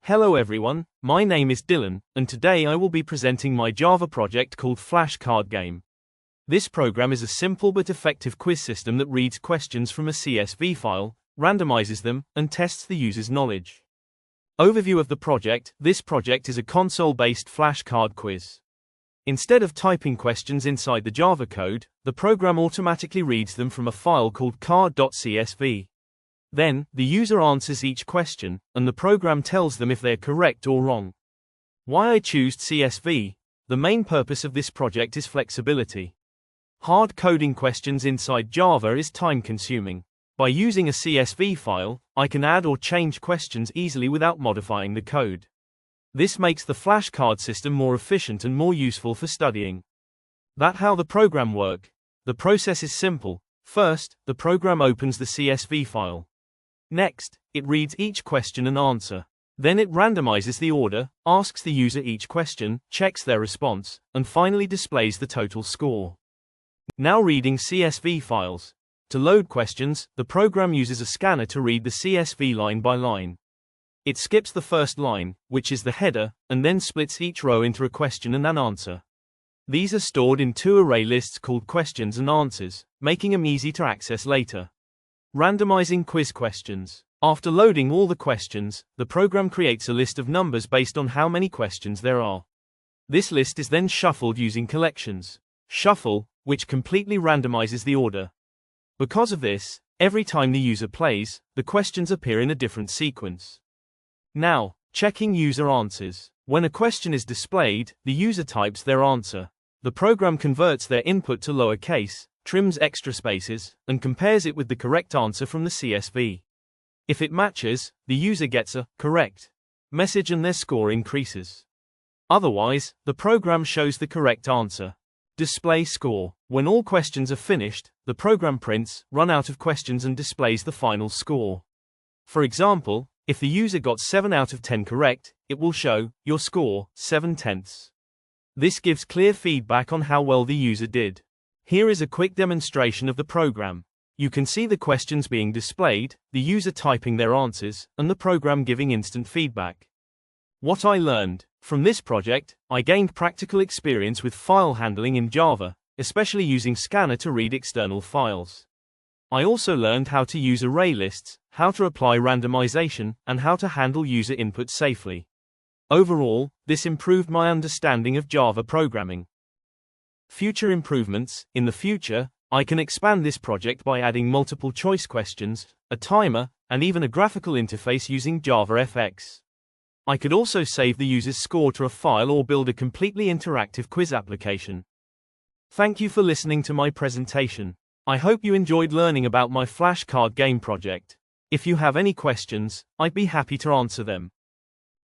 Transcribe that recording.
Hello everyone, my name is Dylan, and today I will be presenting my Java project called Flashcard Game. This program is a simple but effective quiz system that reads questions from a CSV file, randomizes them, and tests the user's knowledge. Overview of the project: this project is a console-based flashcard quiz. Instead of typing questions inside the Java code, the program automatically reads them from a file called card.csv. Then, the user answers each question, and the program tells them if they're correct or wrong. Why I chose CSV? The main purpose of this project is flexibility. Hard coding questions inside Java is time-consuming. By using a CSV file, I can add or change questions easily without modifying the code. This makes the flashcard system more efficient and more useful for studying. That's how the program works. The process is simple. First, the program opens the CSV file. Next, it reads each question and answer. Then it randomizes the order, asks the user each question, checks their response, and finally displays the total score. Now reading CSV files. To load questions, the program uses a scanner to read the CSV line by line. It skips the first line, which is the header, and then splits each row into a question and an answer. These are stored in two array lists called questions and answers, making them easy to access later. Randomizing quiz questions. After loading all the questions, the program creates a list of numbers based on how many questions there are. This list is then shuffled using collections. Shuffle, which completely randomizes the order. Because of this, every time the user plays, the questions appear in a different sequence. Now, checking user answers. When a question is displayed, the user types their answer. The program converts their input to lowercase, trims extra spaces, and compares it with the correct answer from the CSV. If it matches, the user gets a correct message and their score increases. Otherwise, the program shows the correct answer. Display score. When all questions are finished, the program prints run out of questions and displays the final score. For example, if the user got 7 out of 10 correct, it will show your score, 7/10. This gives clear feedback on how well the user did. Here is a quick demonstration of the program. You can see the questions being displayed, the user typing their answers, and the program giving instant feedback. What I learned from this project: I gained practical experience with file handling in Java, especially using Scanner to read external files. I also learned how to use array lists, how to apply randomization, and how to handle user input safely. Overall, this improved my understanding of Java programming. Future improvements: in the future, I can expand this project by adding multiple choice questions, a timer, and even a graphical interface using JavaFX. I could also save the user's score to a file or build a completely interactive quiz application. Thank you for listening to my presentation. I hope you enjoyed learning about my flashcard game project. If you have any questions, I'd be happy to answer them.